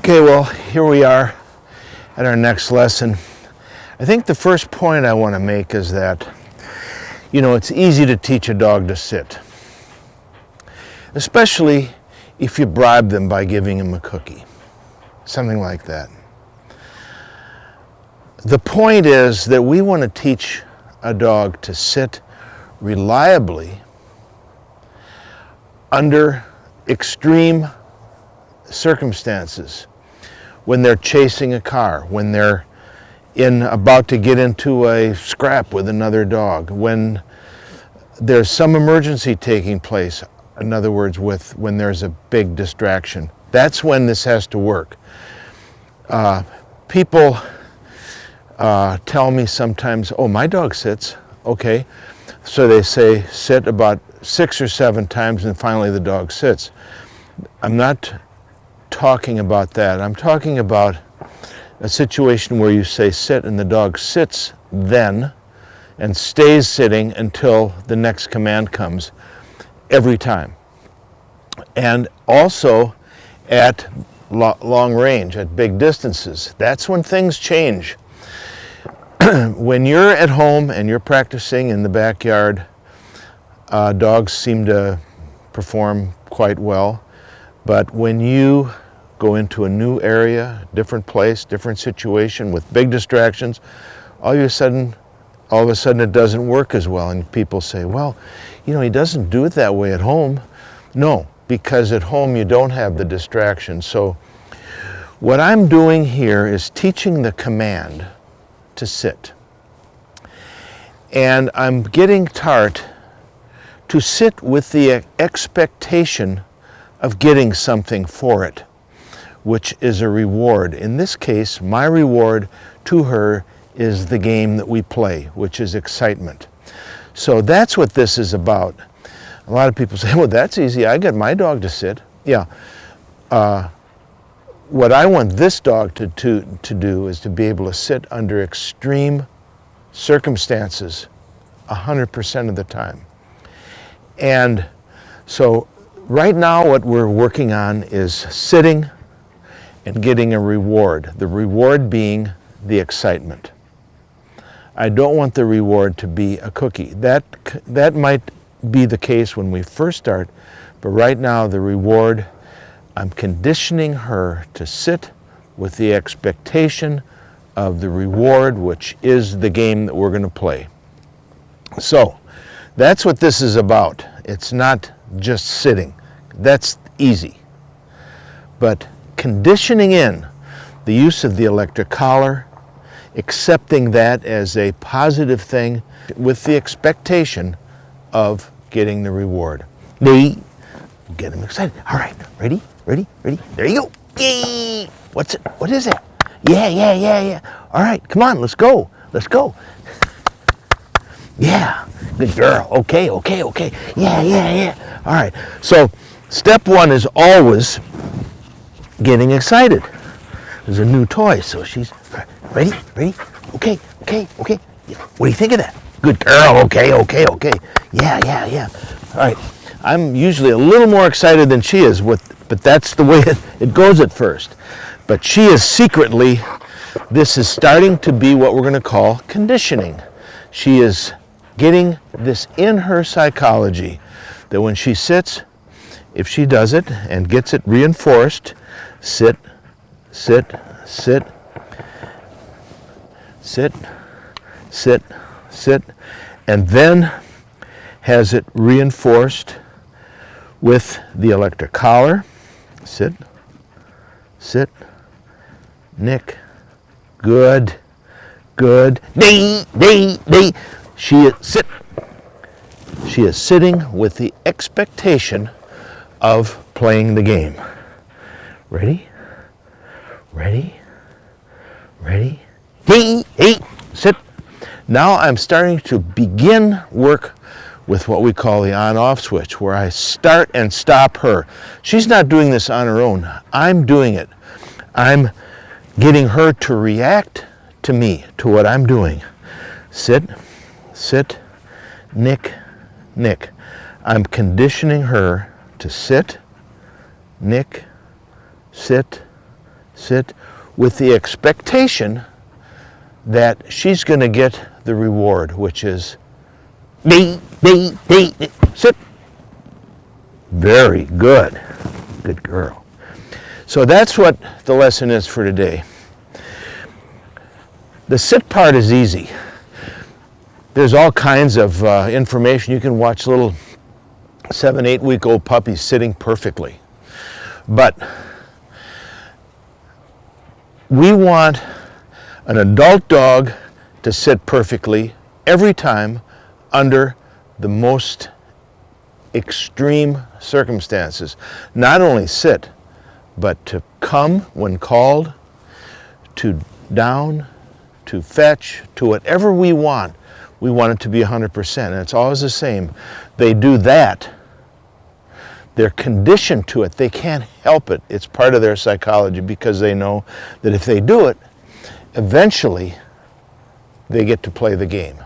Okay, well, here we are at our next lesson. I think the first point I want to make is that, it's easy to teach a dog to sit, especially if you bribe them by giving them a cookie, something like that. The point is that we want to teach a dog to sit reliably under extreme circumstances, when they're chasing a car, when they're about to get into a scrap with another dog, when there's some emergency taking place, in other words, when there's a big distraction. That's when this has to work. People tell me sometimes, oh, my dog sits. Okay, so they say sit about 6 or 7 times and finally the dog sits. I'm not talking about that. I'm talking about a situation where you say sit and the dog sits then and stays sitting until the next command comes every time. And also at long range, at big distances. That's when things change. When you're at home and you're practicing in the backyard, dogs seem to perform quite well. But when you go into a new area, different place, different situation with big distractions, all of a sudden it doesn't work as well. And people say, well, he doesn't do it that way at home. No, because at home you don't have the distraction. So what I'm doing here is teaching the command to sit. And I'm getting Tart to sit with the expectation of getting something for it, which is a reward. In this case, my reward to her is the game that we play, which is excitement. So that's what this is about. A lot of people say, well, that's easy. I get my dog to sit. Yeah. What I want this dog to do is to be able to sit under extreme circumstances 100% of the time. And so right now what we're working on is sitting and getting a reward. The reward being the excitement. I don't want the reward to be a cookie. That might be the case when we first start, but right now the reward, I'm conditioning her to sit with the expectation of the reward, which is the game that we're going to play. So that's what this is about. It's not just sitting. That's easy. But conditioning in the use of the electric collar, accepting that as a positive thing with the expectation of getting the reward. Get them excited. All right, ready? There you go. Yay! What's it? What is it? Yeah. All right, come on, let's go. Yeah, good girl. Okay. Yeah. All right, so step 1 is always getting excited. There's a new toy, so she's ready. Okay. What do you think of that? Good girl. Okay. Yeah. All right. I'm usually a little more excited than she is, but that's the way it goes at first. But she is secretly, this is starting to be what we're going to call conditioning. She is getting this in her psychology, that when she sits, if she does it and gets it reinforced, sit, and then has it reinforced with the electric collar. Sit, Nick, good. Day. She is sitting with the expectation of playing the game. Ready? Hey, sit. Now I'm starting to begin work with what we call the on-off switch, where I start and stop her. She's not doing this on her own. I'm doing it. I'm getting her to react to me, to what I'm doing. Sit, Nick. I'm conditioning her to sit, Nick, sit, Sit with the expectation that she's going to get the reward, which is sit. Very good. Good girl. So that's what the lesson is for today. The sit part is easy. There's all kinds of information. You can watch little 7-8-week-old puppies sitting perfectly. But we want an adult dog to sit perfectly every time under the most extreme circumstances. Not only sit, but to come when called, to down, to fetch, to whatever we want. We want it to be 100%, and it's always the same. They do that. They're conditioned to it. They can't help it. It's part of their psychology because they know that if they do it, eventually they get to play the game.